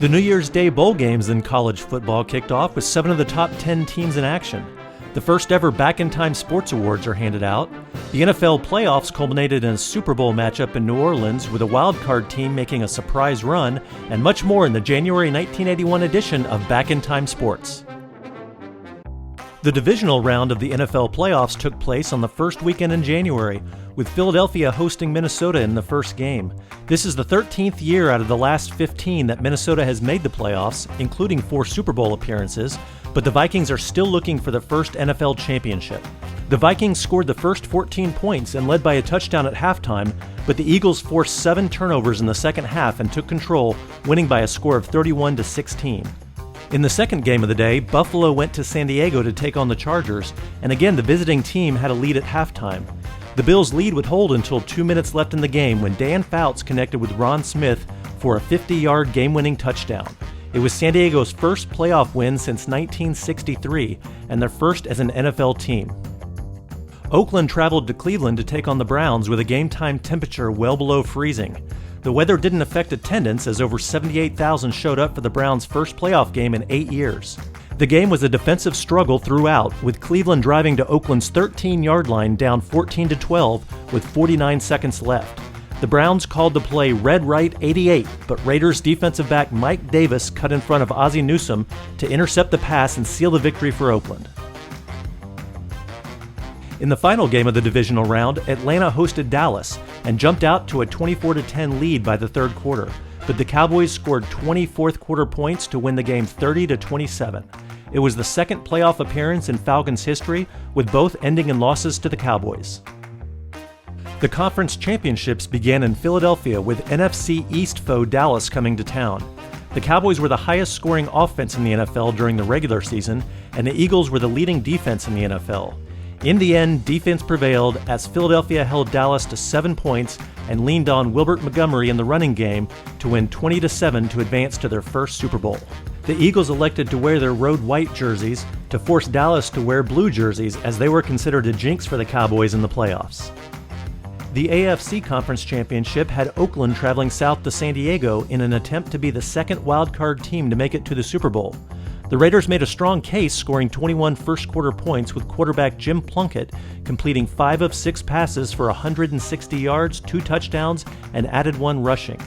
The New Year's Day bowl games in college football kicked off with 7 of the top 10 teams in action. The first ever Back in Time Sports Awards are handed out. The NFL playoffs culminated in a Super Bowl matchup in New Orleans with a wild card team making a surprise run, and much more in the January 1981 edition of Back in Time Sports. The divisional round of the NFL playoffs took place on the first weekend in January, with Philadelphia hosting Minnesota in the first game. This is the 13th year out of the last 15 that Minnesota has made the playoffs, including 4 Super Bowl appearances, but the Vikings are still looking for their first NFL championship. The Vikings scored the first 14 points and led by a touchdown at halftime, but the Eagles forced 7 turnovers in the second half and took control, winning by a score of 31-16. In the second game of the day, Buffalo went to San Diego to take on the Chargers, and again the visiting team had a lead at halftime. The Bills' lead would hold until 2 minutes left in the game when Dan Fouts connected with Ron Smith for a 50-yard game-winning touchdown. It was San Diego's first playoff win since 1963, and their first as an NFL team. Oakland traveled to Cleveland to take on the Browns with a game-time temperature well below freezing. The weather didn't affect attendance as over 78,000 showed up for the Browns' first playoff game in 8 years. The game was a defensive struggle throughout, with Cleveland driving to Oakland's 13-yard line down 14-12 with 49 seconds left. The Browns called the play Red Right 88, but Raiders defensive back Mike Davis cut in front of Ozzie Newsome to intercept the pass and seal the victory for Oakland. In the final game of the divisional round, Atlanta hosted Dallas and jumped out to a 24-10 lead by the third quarter, but the Cowboys scored 20 fourth-quarter points to win the game 30-27. It was the second playoff appearance in Falcons history, with both ending in losses to the Cowboys. The conference championships began in Philadelphia with NFC East foe Dallas coming to town. The Cowboys were the highest-scoring offense in the NFL during the regular season, and the Eagles were the leading defense in the NFL. In the end, defense prevailed as Philadelphia held Dallas to 7 points and leaned on Wilbert Montgomery in the running game to win 20-7 to advance to their first Super Bowl. The Eagles elected to wear their road white jerseys to force Dallas to wear blue jerseys as they were considered a jinx for the Cowboys in the playoffs. The AFC Conference Championship had Oakland traveling south to San Diego in an attempt to be the second wildcard team to make it to the Super Bowl. The Raiders made a strong case, scoring 21 first-quarter points with quarterback Jim Plunkett completing 5 of 6 passes for 160 yards, 2 touchdowns, and added 1 rushing.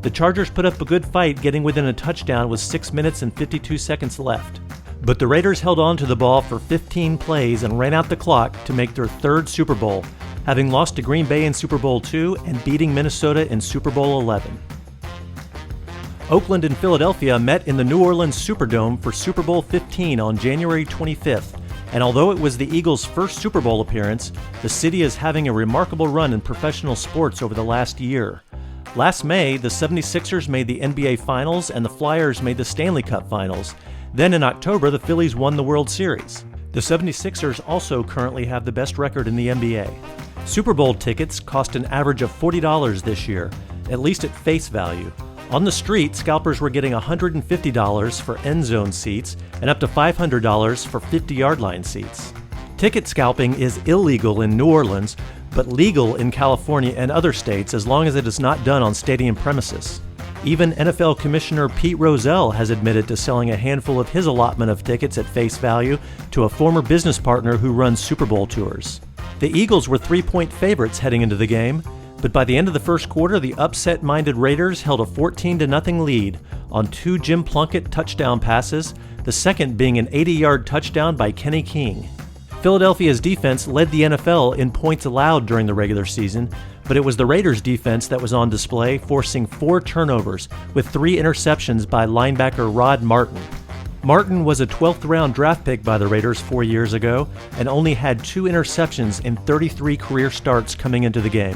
The Chargers put up a good fight, getting within a touchdown with 6 minutes and 52 seconds left. But the Raiders held on to the ball for 15 plays and ran out the clock to make their third Super Bowl, having lost to Green Bay in Super Bowl II and beating Minnesota in Super Bowl XI. Oakland and Philadelphia met in the New Orleans Superdome for Super Bowl XV on January 25th, and although it was the Eagles' first Super Bowl appearance, the city is having a remarkable run in professional sports over the last year. Last May, the 76ers made the NBA Finals and the Flyers made the Stanley Cup Finals. Then in October, the Phillies won the World Series. The 76ers also currently have the best record in the NBA. Super Bowl tickets cost an average of $40 this year, at least at face value. On the street, scalpers were getting $150 for end zone seats and up to $500 for 50-yard line seats. Ticket scalping is illegal in New Orleans, but legal in California and other states as long as it is not done on stadium premises. Even NFL Commissioner Pete Rozelle has admitted to selling a handful of his allotment of tickets at face value to a former business partner who runs Super Bowl tours. The Eagles were 3-point favorites heading into the game, but by the end of the first quarter, the upset-minded Raiders held a 14-0 lead on 2 Jim Plunkett touchdown passes, the second being an 80-yard touchdown by Kenny King. Philadelphia's defense led the NFL in points allowed during the regular season, but it was the Raiders' defense that was on display, forcing 4 turnovers with 3 interceptions by linebacker Rod Martin. Martin was a 12th-round draft pick by the Raiders 4 years ago and only had 2 interceptions in 33 career starts coming into the game.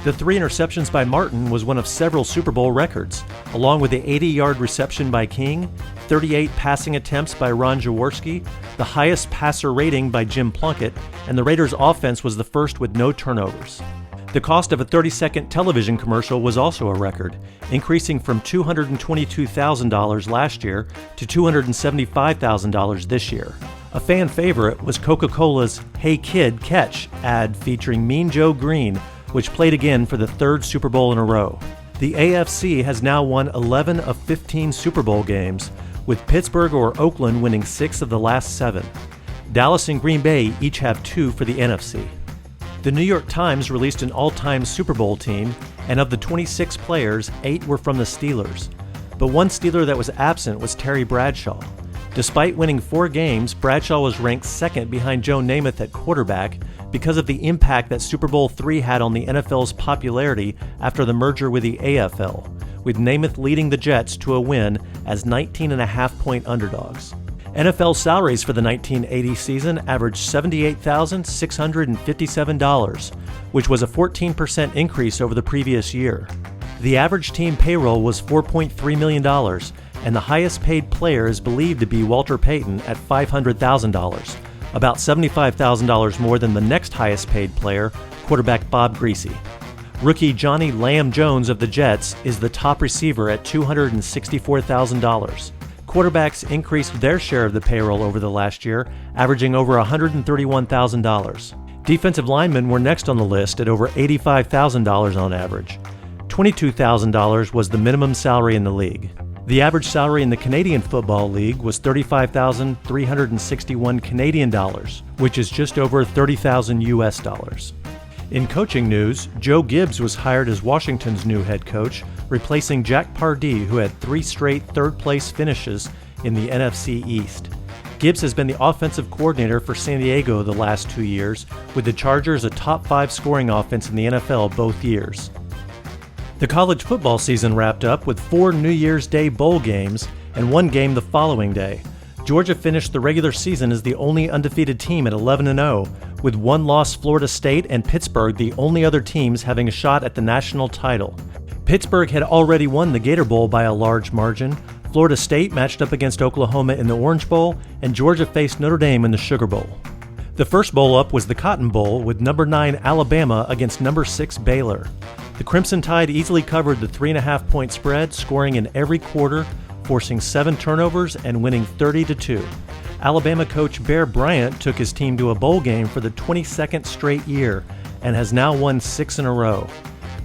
The 3 interceptions by Martin was one of several Super Bowl records, along with the 80-yard reception by King, 38 passing attempts by Ron Jaworski, the highest passer rating by Jim Plunkett, and the Raiders' offense was the first with no turnovers. The cost of a 30-second television commercial was also a record, increasing from $222,000 last year to $275,000 this year. A fan favorite was Coca-Cola's Hey Kid, Catch ad featuring Mean Joe Green, which played again for the 3rd Super Bowl in a row. The AFC has now won 11 of 15 Super Bowl games, with Pittsburgh or Oakland winning 6 of the last 7. Dallas and Green Bay each have 2 for the NFC. The New York Times released an all-time Super Bowl team, and of the 26 players, 8 were from the Steelers. But one Steeler that was absent was Terry Bradshaw. Despite winning 4 games, Bradshaw was ranked second behind Joe Namath at quarterback because of the impact that Super Bowl III had on the NFL's popularity after the merger with the AFL, with Namath leading the Jets to a win as 19.5-point underdogs. NFL salaries for the 1980 season averaged $78,657, which was a 14% increase over the previous year. The average team payroll was $4.3 million, and the highest paid player is believed to be Walter Payton at $500,000, about $75,000 more than the next highest paid player, quarterback Bob Greasy. Rookie Johnny Lamb Jones of the Jets is the top receiver at $264,000. Quarterbacks increased their share of the payroll over the last year, averaging over $131,000. Defensive linemen were next on the list at over $85,000 on average. $22,000 was the minimum salary in the league. The average salary in the Canadian Football League was $35,361 Canadian dollars, which is just over $30,000 US dollars. In coaching news, Joe Gibbs was hired as Washington's new head coach, replacing Jack Pardee, who had 3 straight third-place finishes in the NFC East. Gibbs has been the offensive coordinator for San Diego the last 2 years, with the Chargers a top 5 scoring offense in the NFL both years. The college football season wrapped up with 4 New Year's Day bowl games and 1 game the following day. Georgia finished the regular season as the only undefeated team at 11-0, with 1 loss Florida State and Pittsburgh the only other teams having a shot at the national title. Pittsburgh had already won the Gator Bowl by a large margin. Florida State matched up against Oklahoma in the Orange Bowl, and Georgia faced Notre Dame in the Sugar Bowl. The first bowl up was the Cotton Bowl, with number 9 Alabama against number 6 Baylor. The Crimson Tide easily covered the 3.5-point spread, scoring in every quarter, forcing 7 turnovers and winning 30-2. Alabama coach Bear Bryant took his team to a bowl game for the 22nd straight year and has now won 6 in a row.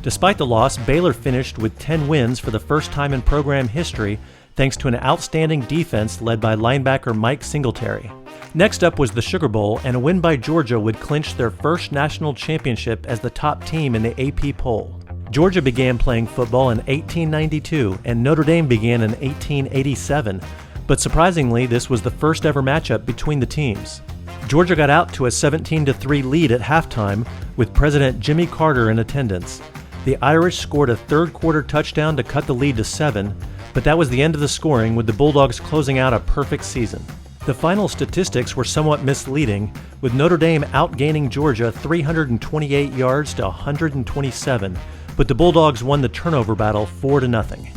Despite the loss, Baylor finished with 10 wins for the first time in program history, thanks to an outstanding defense led by linebacker Mike Singletary. Next up was the Sugar Bowl, and a win by Georgia would clinch their first national championship as the top team in the AP poll. Georgia began playing football in 1892, and Notre Dame began in 1887, but surprisingly, this was the first ever matchup between the teams. Georgia got out to a 17-3 lead at halftime, with President Jimmy Carter in attendance. The Irish scored a third-quarter touchdown to cut the lead to 7, but that was the end of the scoring, with the Bulldogs closing out a perfect season. The final statistics were somewhat misleading, with Notre Dame outgaining Georgia 328 yards to 127, but the Bulldogs won the turnover battle 4-0.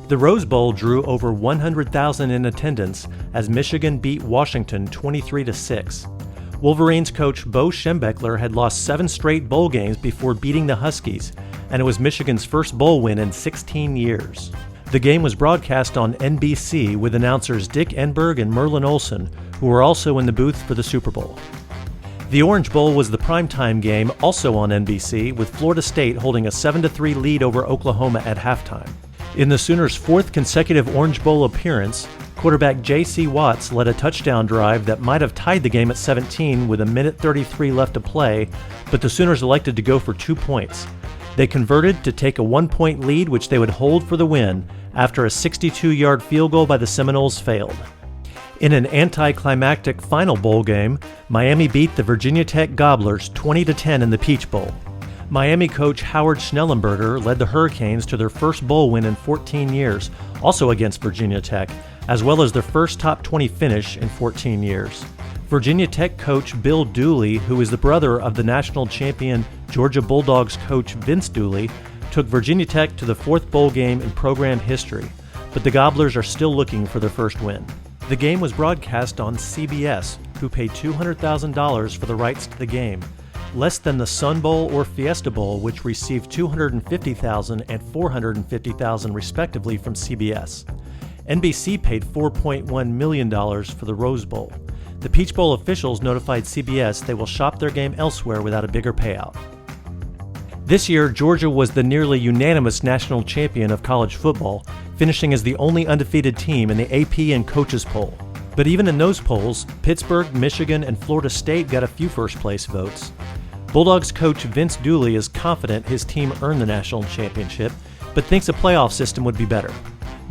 The Rose Bowl drew over 100,000 in attendance as Michigan beat Washington 23-6. Wolverines coach Bo Schembechler had lost 7 straight bowl games before beating the Huskies, and it was Michigan's first bowl win in 16 years. The game was broadcast on NBC with announcers Dick Enberg and Merlin Olsen, who were also in the booth for the Super Bowl. The Orange Bowl was the primetime game, also on NBC, with Florida State holding a 7-3 lead over Oklahoma at halftime. In the Sooners' 4th consecutive Orange Bowl appearance, quarterback J.C. Watts led a touchdown drive that might have tied the game at 17 with 1:33 left to play, but the Sooners elected to go for 2 points. They converted to take a 1-point lead, which they would hold for the win, after a 62-yard field goal by the Seminoles failed. In an anticlimactic final bowl game, Miami beat the Virginia Tech Gobblers 20-10 in the Peach Bowl. Miami coach Howard Schnellenberger led the Hurricanes to their first bowl win in 14 years, also against Virginia Tech, as well as their first top 20 finish in 14 years. Virginia Tech coach Bill Dooley, who is the brother of the national champion Georgia Bulldogs coach Vince Dooley, took Virginia Tech to the 4th bowl game in program history, but the Gobblers are still looking for their first win. The game was broadcast on CBS, who paid $200,000 for the rights to the game, less than the Sun Bowl or Fiesta Bowl, which received $250,000 and $450,000 respectively from CBS. NBC paid $4.1 million for the Rose Bowl. The Peach Bowl officials notified CBS they will shop their game elsewhere without a bigger payout. This year, Georgia was the nearly unanimous national champion of college football, finishing as the only undefeated team in the AP and coaches poll. But even in those polls, Pittsburgh, Michigan, and Florida State got a few first-place votes. Bulldogs coach Vince Dooley is confident his team earned the national championship, but thinks a playoff system would be better.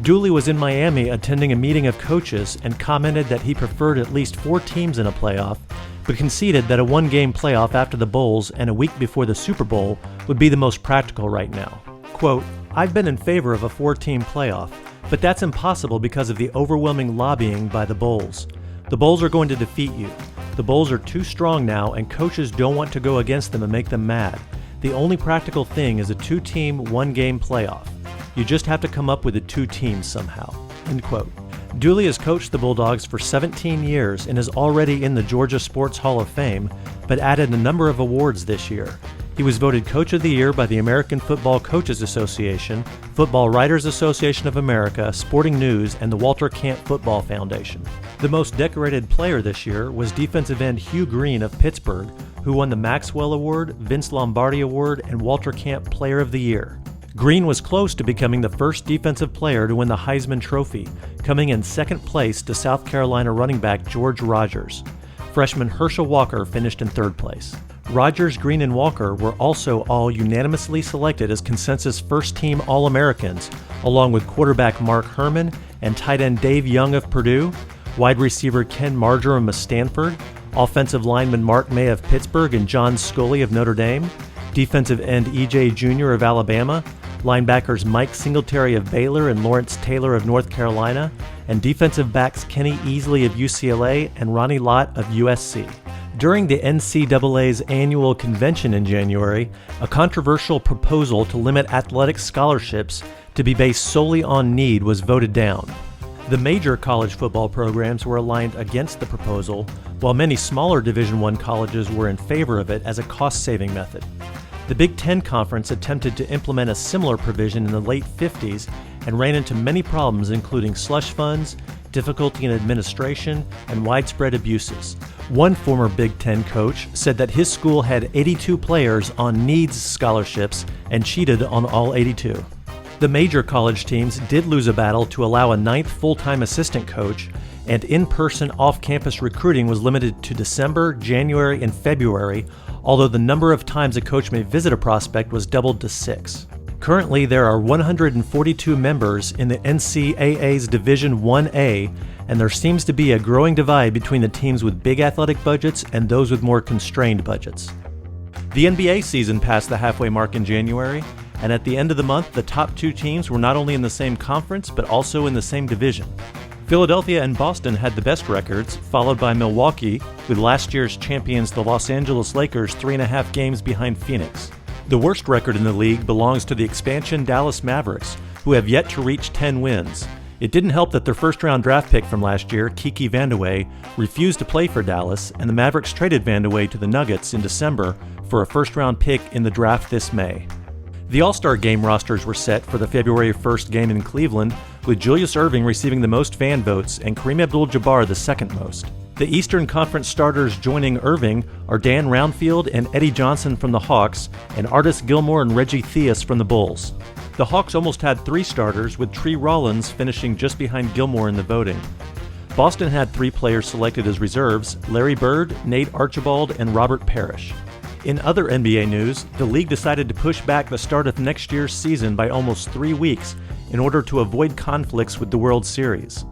Dooley was in Miami attending a meeting of coaches and commented that he preferred at least 4 teams in a playoff, but conceded that a one-game playoff after the Bowls and a week before the Super Bowl would be the most practical right now. Quote, "I've been in favor of a 4-team playoff, but that's impossible because of the overwhelming lobbying by the Bowls. The Bowls are going to defeat you. The Bowls are too strong now and coaches don't want to go against them and make them mad. The only practical thing is a 2-team, 1-game playoff. You just have to come up with the 2 teams somehow." End quote. Dooley has coached the Bulldogs for 17 years and is already in the Georgia Sports Hall of Fame, but added a number of awards this year. He was voted Coach of the Year by the American Football Coaches Association, Football Writers Association of America, Sporting News, and the Walter Camp Football Foundation. The most decorated player this year was defensive end Hugh Green of Pittsburgh, who won the Maxwell Award, Vince Lombardi Award, and Walter Camp Player of the Year. Green was close to becoming the first defensive player to win the Heisman Trophy, coming in second place to South Carolina running back George Rogers. Freshman Herschel Walker finished in third place. Rogers, Green, and Walker were also all unanimously selected as consensus first-team All-Americans, along with quarterback Mark Herman and tight end Dave Young of Purdue, wide receiver Ken Marjoram of Stanford, offensive lineman Mark May of Pittsburgh and John Scully of Notre Dame, defensive end E.J. Jr. of Alabama, linebackers Mike Singletary of Baylor and Lawrence Taylor of North Carolina, and defensive backs Kenny Easley of UCLA and Ronnie Lott of USC. During the NCAA's annual convention in January, a controversial proposal to limit athletic scholarships to be based solely on need was voted down. The major college football programs were aligned against the proposal, while many smaller Division I colleges were in favor of it as a cost-saving method. The Big Ten Conference attempted to implement a similar provision in the late 50s and ran into many problems including slush funds, difficulty in administration, and widespread abuses. One former Big Ten coach said that his school had 82 players on needs scholarships and cheated on all 82. The major college teams did lose a battle to allow a 9th full-time assistant coach, and in-person off-campus recruiting was limited to December, January, and February, although the number of times a coach may visit a prospect was doubled to 6. Currently, there are 142 members in the NCAA's Division 1A, and there seems to be a growing divide between the teams with big athletic budgets and those with more constrained budgets. The NBA season passed the halfway mark in January, and at the end of the month, the top 2 teams were not only in the same conference, but also in the same division. Philadelphia and Boston had the best records, followed by Milwaukee, with last year's champions the Los Angeles Lakers 3.5 games behind Phoenix. The worst record in the league belongs to the expansion Dallas Mavericks, who have yet to reach 10 wins. It didn't help that their first-round draft pick from last year, Kiki Vandeweghe, refused to play for Dallas, and the Mavericks traded Vandeweghe to the Nuggets in December for a first-round pick in the draft this May. The All-Star Game rosters were set for the February 1st game in Cleveland, with Julius Erving receiving the most fan votes and Kareem Abdul-Jabbar the second most. The Eastern Conference starters joining Erving are Dan Roundfield and Eddie Johnson from the Hawks, and Artis Gilmore and Reggie Theus from the Bulls. The Hawks almost had 3 starters, with Tree Rollins finishing just behind Gilmore in the voting. Boston had 3 players selected as reserves: Larry Bird, Nate Archibald, and Robert Parrish. In other NBA news, the league decided to push back the start of next year's season by almost 3 weeks in order to avoid conflicts with the World Series.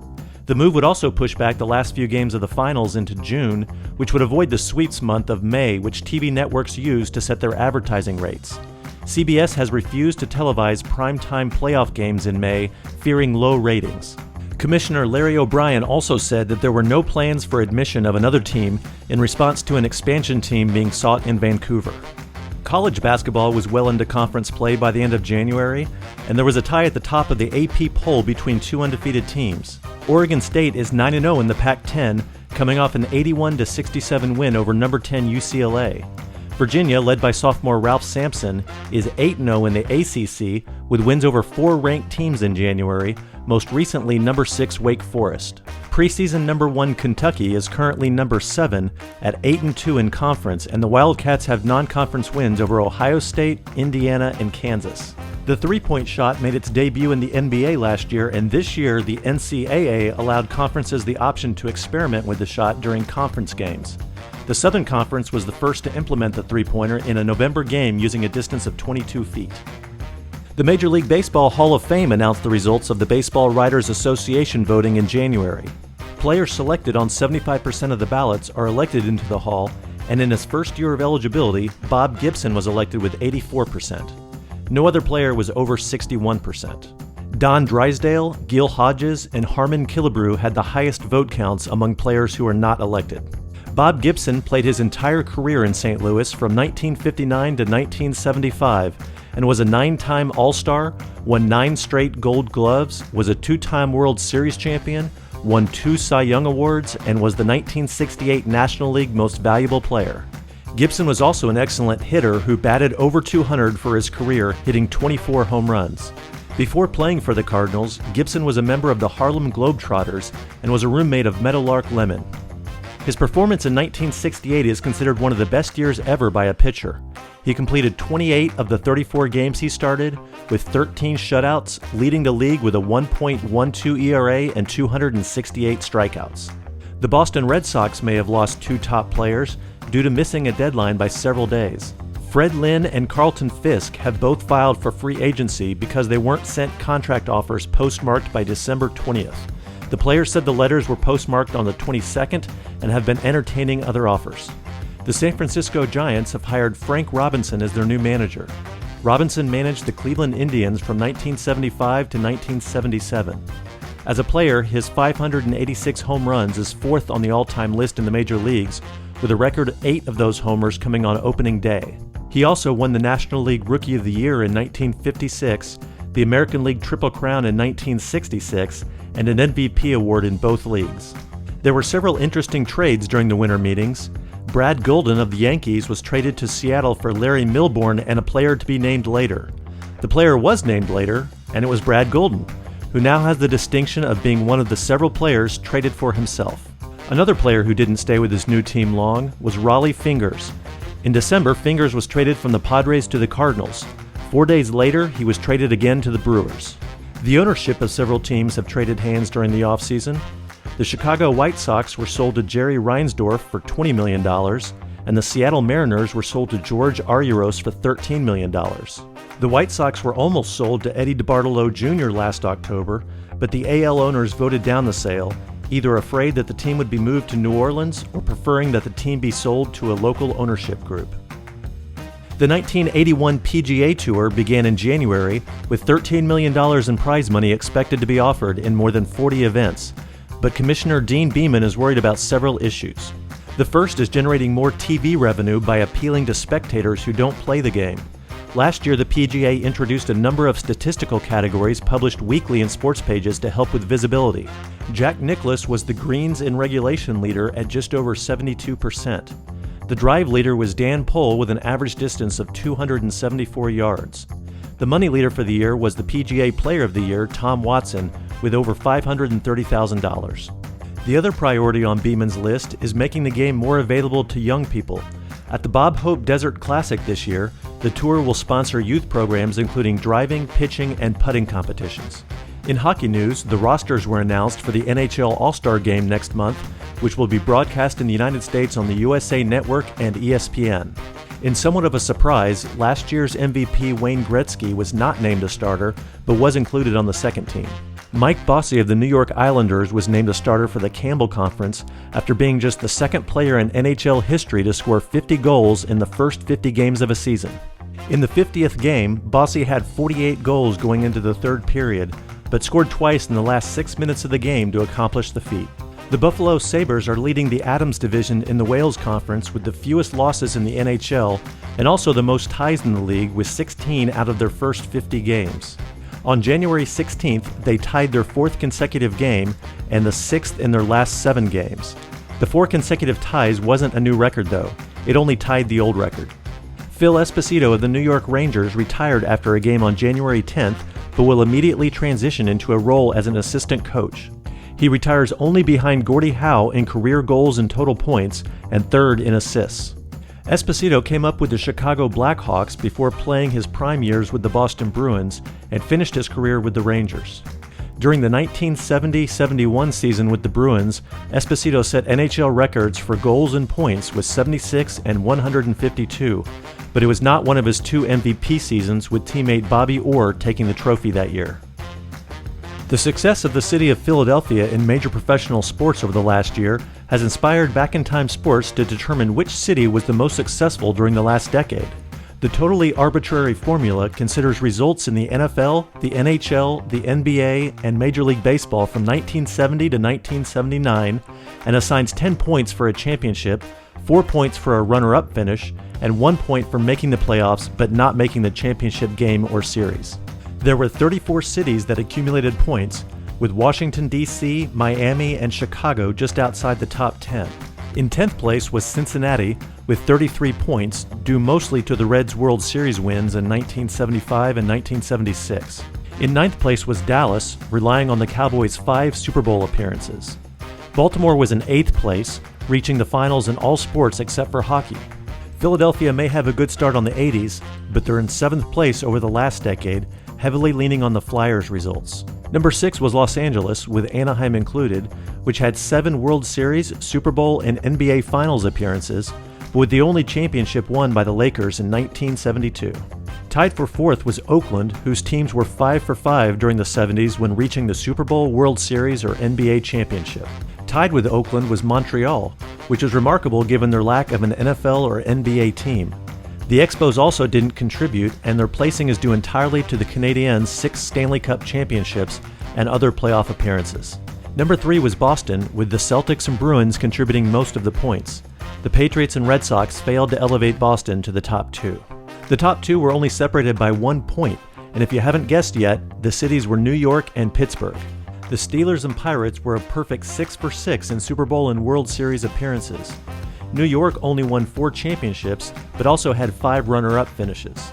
The move would also push back the last few games of the finals into June, which would avoid the sweeps month of May, which TV networks use to set their advertising rates. CBS has refused to televise primetime playoff games in May, fearing low ratings. Commissioner Larry O'Brien also said that there were no plans for admission of another team in response to an expansion team being sought in Vancouver. College basketball was well into conference play by the end of January, and there was a tie at the top of the AP poll between 2 undefeated teams. Oregon State is 9-0 in the Pac-10, coming off an 81-67 win over number 10 UCLA. Virginia, led by sophomore Ralph Sampson, is 8-0 in the ACC, with wins over 4 ranked teams in January, most recently number 6 Wake Forest. Preseason number 1 Kentucky is currently number 7 at 8-2 in conference, and the Wildcats have non-conference wins over Ohio State, Indiana, and Kansas. The three-point shot made its debut in the NBA last year, and this year the NCAA allowed conferences the option to experiment with the shot during conference games. The Southern Conference was the first to implement the three-pointer in a November game using a distance of 22 feet. The Major League Baseball Hall of Fame announced the results of the Baseball Writers Association voting in January. Players selected on 75% of the ballots are elected into the Hall, and in his first year of eligibility, Bob Gibson was elected with 84%. No other player was over 61%. Don Drysdale, Gil Hodges, and Harmon Killebrew had the highest vote counts among players who are not elected. Bob Gibson played his entire career in St. Louis from 1959 to 1975 and was a 9-time All-Star, won 9 straight Gold Gloves, was a 2-time World Series champion, won 2 Cy Young Awards, and was the 1968 National League Most Valuable Player. Gibson was also an excellent hitter who batted over 200 for his career, hitting 24 home runs. Before playing for the Cardinals, Gibson was a member of the Harlem Globetrotters and was a roommate of Meadowlark Lemon. His performance in 1968 is considered one of the best years ever by a pitcher. He completed 28 of the 34 games he started, with 13 shutouts, leading the league with a 1.12 ERA and 268 strikeouts. The Boston Red Sox may have lost 2 top players due to missing a deadline by several days. Fred Lynn and Carlton Fisk have both filed for free agency because they weren't sent contract offers postmarked by December 20th. The players said the letters were postmarked on the 22nd and have been entertaining other offers. The San Francisco Giants have hired Frank Robinson as their new manager. Robinson managed the Cleveland Indians from 1975 to 1977. As a player, his 586 home runs is 4th on the all-time list in the major leagues, with a record of 8 of those homers coming on opening day. He also won the National League Rookie of the Year in 1956, the American League Triple Crown in 1966, and an MVP award in both leagues. There were several interesting trades during the winter meetings. Brad Gulden of the Yankees was traded to Seattle for Larry Milbourne and a player to be named later. The player was named later, and it was Brad Gulden, who now has the distinction of being one of the several players traded for himself. Another player who didn't stay with his new team long was Raleigh Fingers. In December, Fingers was traded from the Padres to the Cardinals. 4 days later, he was traded again to the Brewers. The ownership of several teams have traded hands during the offseason. The Chicago White Sox were sold to Jerry Reinsdorf for $20 million, and the Seattle Mariners were sold to George Argyros for $13 million. The White Sox were almost sold to Eddie DeBartolo Jr. last October, but the AL owners voted down the sale, either afraid that the team would be moved to New Orleans or preferring that the team be sold to a local ownership group. The 1981 PGA Tour began in January, with $13 million in prize money expected to be offered in more than 40 events, but Commissioner Dean Beeman is worried about several issues. The first is generating more TV revenue by appealing to spectators who don't play the game. Last year, the PGA introduced a number of statistical categories published weekly in sports pages to help with visibility. Jack Nicklaus was the greens in regulation leader at just over 72%. The drive leader was Dan Pohl with an average distance of 274 yards. The money leader for the year was the PGA Player of the Year, Tom Watson, with over $530,000. The other priority on Beeman's list is making the game more available to young people. At the Bob Hope Desert Classic this year, the tour will sponsor youth programs including driving, pitching, and putting competitions. In hockey news, the rosters were announced for the NHL All-Star Game next month, which will be broadcast in the United States on the USA Network and ESPN. In somewhat of a surprise, last year's MVP Wayne Gretzky was not named a starter, but was included on the second team. Mike Bossy of the New York Islanders was named a starter for the Campbell Conference after being just the second player in NHL history to score 50 goals in the first 50 games of a season. In the 50th game, Bossy had 48 goals going into the third period, but scored twice in the last 6 minutes of the game to accomplish the feat. The Buffalo Sabres are leading the Adams Division in the Wales Conference with the fewest losses in the NHL and also the most ties in the league with 16 out of their first 50 games. On January 16th, they tied their 4th consecutive game and the 6th in their last 7 games. The 4 consecutive ties wasn't a new record though, it only tied the old record. Phil Esposito of the New York Rangers retired after a game on January 10th, but will immediately transition into a role as an assistant coach. He retires only behind Gordie Howe in career goals and total points, and third in assists. Esposito came up with the Chicago Blackhawks before playing his prime years with the Boston Bruins and finished his career with the Rangers. During the 1970-71 season with the Bruins, Esposito set NHL records for goals and points with 76 and 152, but it was not one of his 2 MVP seasons with teammate Bobby Orr taking the trophy that year. The success of the city of Philadelphia in major professional sports over the last year has inspired Back in Time Sports to determine which city was the most successful during the last decade. The totally arbitrary formula considers results in the NFL, the NHL, the NBA, and Major League Baseball from 1970 to 1979 and assigns 10 points for a championship, 4 points for a runner-up finish, and 1 point for making the playoffs but not making the championship game or series. There were 34 cities that accumulated points, with Washington, D.C., Miami, and Chicago just outside the top 10. In 10th place was Cincinnati with 33 points, due mostly to the Reds' World Series wins in 1975 and 1976. In 9th place was Dallas, relying on the Cowboys' 5 Super Bowl appearances. Baltimore was in 8th place, reaching the finals in all sports except for hockey. Philadelphia may have a good start on the 80s, but they're in 7th place over the last decade, heavily leaning on the Flyers' results. Number 6 was Los Angeles, with Anaheim included, which had 7 World Series, Super Bowl, and NBA Finals appearances, but with the only championship won by the Lakers in 1972. Tied for 4th was Oakland, whose teams were 5 for 5 during the 70s when reaching the Super Bowl, World Series, or NBA championship. Tied with Oakland was Montreal, which is remarkable given their lack of an NFL or NBA team. The Expos also didn't contribute, and their placing is due entirely to the Canadiens' 6 Stanley Cup championships and other playoff appearances. Number 3 was Boston, with the Celtics and Bruins contributing most of the points. The Patriots and Red Sox failed to elevate Boston to the top 2. The top 2 were only separated by 1 point, and if you haven't guessed yet, the cities were New York and Pittsburgh. The Steelers and Pirates were a perfect 6 for 6 in Super Bowl and World Series appearances. New York only won 4 championships, but also had 5 runner-up finishes.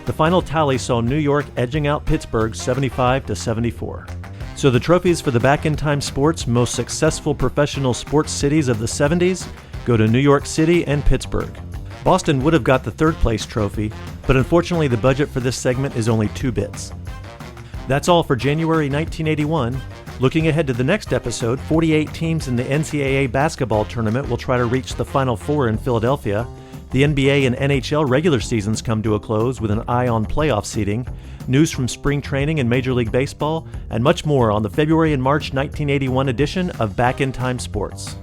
The final tally saw New York edging out Pittsburgh 75-74. So the trophies for the Back in Time Sports most successful professional sports cities of the 70s go to New York City and Pittsburgh. Boston would have got the 3rd place trophy, but unfortunately the budget for this segment is only 2 bits. That's all for January 1981. Looking ahead to the next episode, 48 teams in the NCAA basketball tournament will try to reach the Final Four in Philadelphia. The NBA and NHL regular seasons come to a close with an eye on playoff seeding, news from spring training and Major League Baseball, and much more on the February and March 1981 edition of Back in Time Sports.